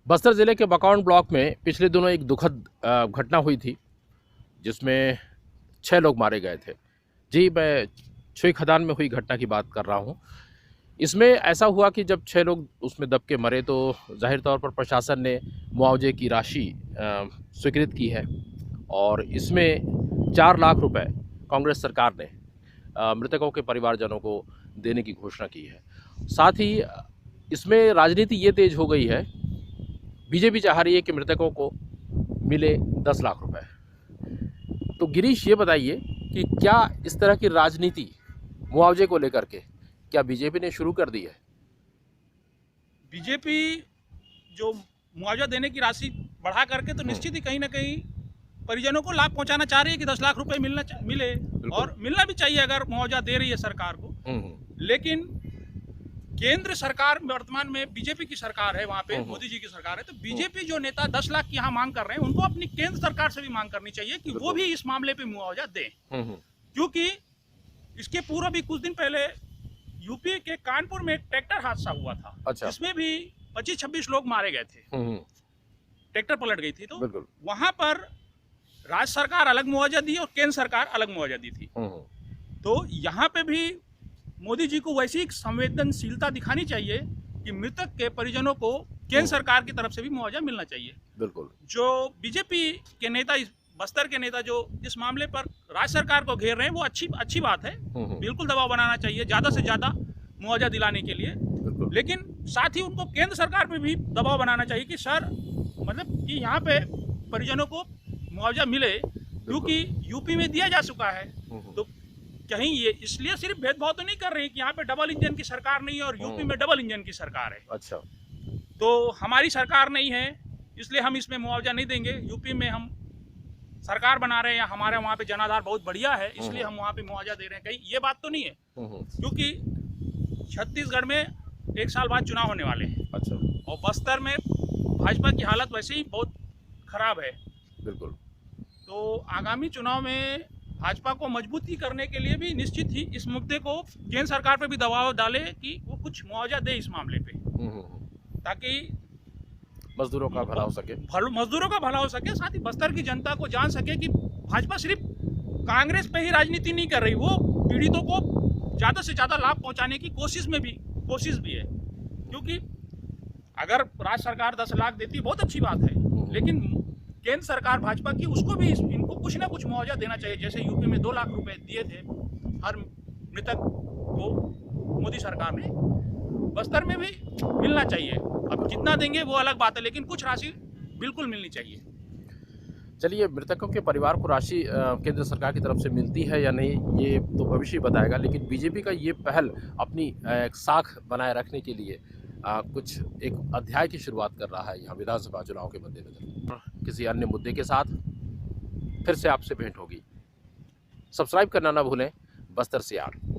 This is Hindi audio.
बस्तर ज़िले के बकाउंट ब्लॉक में पिछले दिनों एक दुखद घटना हुई थी, जिसमें 6 लोग मारे गए थे। जी, मैं छुई खदान में हुई घटना की बात कर रहा हूँ। इसमें ऐसा हुआ कि जब 6 लोग उसमें दब के मरे तो ज़ाहिर तौर पर प्रशासन ने मुआवजे की राशि स्वीकृत की है और इसमें 4 लाख रुपए कांग्रेस सरकार ने मृतकों के परिवारजनों को देने की घोषणा की है। साथ ही इसमें राजनीति ये तेज हो गई है, बीजेपी चाह रही है कि मृतकों को मिले 10 लाख रुपए। तो गिरीश, ये बताइए कि क्या इस तरह की राजनीति मुआवजे को लेकर के क्या बीजेपी ने शुरू कर दी है? बीजेपी जो मुआवजा देने की राशि बढ़ा करके तो निश्चित ही कहीं ना कहीं परिजनों को लाभ पहुंचाना चाह रही है कि 10 लाख रुपए मिले और मिलना भी चाहिए अगर मुआवजा दे रही है सरकार को। लेकिन केंद्र सरकार वर्तमान में बीजेपी की सरकार है, वहां पे मोदी जी की सरकार है, तो बीजेपी जो नेता 10 लाख की यहाँ मांग कर रहे हैं उनको अपनी केंद्र सरकार से भी मांग करनी चाहिए कि वो भी इस मामले पे मुआवजा दें। क्योंकि इसके पूर्व भी कुछ दिन पहले यूपी के कानपुर में एक ट्रैक्टर हादसा हुआ था। अच्छा। जिसमें भी 25-26 लोग मारे गए थे। ट्रैक्टर पलट गई थी, तो वहां पर राज्य सरकार अलग मुआवजा दी और केंद्र सरकार अलग मुआवजा दी थी। तो यहाँ पे भी मोदी जी को वैसी संवेदनशीलता दिखानी चाहिए कि मृतक के परिजनों को केंद्र सरकार की तरफ से भी मुआवजा मिलना चाहिए। बिल्कुल। जो बीजेपी के नेता, बस्तर के नेता जो इस मामले पर राज्य सरकार को घेर रहे हैं वो अच्छी बात है। बिल्कुल दबाव बनाना चाहिए ज्यादा से ज्यादा मुआवजा दिलाने के लिए, लेकिन साथ ही उनको केंद्र सरकार पे भी दबाव बनाना चाहिए कि सर मतलब कि यहाँ पे परिजनों को मुआवजा मिले, क्योंकि यूपी में दिया जा चुका है। तो कहीं ये इसलिए सिर्फ भेदभाव तो नहीं कर रहे हैं कि यहाँ पे डबल इंजन की सरकार नहीं है और यूपी में डबल इंजन की सरकार है। अच्छा। तो हमारी सरकार नहीं है इसलिए हम इसमें मुआवजा नहीं देंगे। यूपी में हम सरकार बना रहे हैं या हमारे वहाँ पे जनाधार बहुत बढ़िया है इसलिए हम वहाँ पे मुआवजा दे रहे हैं, कहीं ये बात तो नहीं है। क्योंकि छत्तीसगढ़ में 1 साल बाद चुनाव होने वाले हैं। अच्छा। और बस्तर में भाजपा की हालत वैसे ही बहुत खराब है। बिल्कुल। तो आगामी चुनाव में भाजपा को मजबूती करने के लिए भी निश्चित ही इस मुद्दे को केंद्र सरकार पे भी दबाव डाले कि वो कुछ मुआवजा दे इस मामले पे, ताकि मजदूरों का भला हो सके, मजदूरों का भला हो सके, साथ ही बस्तर की जनता को जान सके कि भाजपा सिर्फ कांग्रेस पे ही राजनीति नहीं कर रही, वो पीड़ितों को ज्यादा से ज्यादा लाभ पहुंचाने की कोशिश भी है। क्योंकि अगर राज्य सरकार 10 लाख देती बहुत अच्छी बात है, लेकिन केंद्र सरकार भाजपा की उसको भी इनको कुछ ना कुछ मुआवजा देना चाहिए। जैसे यूपी में 2 लाख रुपए दिए थे हर मृतक को मोदी सरकार ने, बस्तर में भी मिलना चाहिए। अब कितना देंगे वो अलग बात है, लेकिन कुछ राशि बिल्कुल मिलनी चाहिए। चलिए, मृतकों के परिवार को राशि केंद्र सरकार की तरफ से मिलती है या नहीं ये तो भविष्य बताएगा, लेकिन बीजेपी का ये पहल अपनी एक साख बनाए रखने के लिए कुछ एक अध्याय की शुरुआत कर रहा है यहाँ विधानसभा चुनाव के मद्देनजर। किसी अन्य मुद्दे के साथ फिर से आपसे भेंट होगी। सब्सक्राइब करना ना भूलें बस्तर सियार।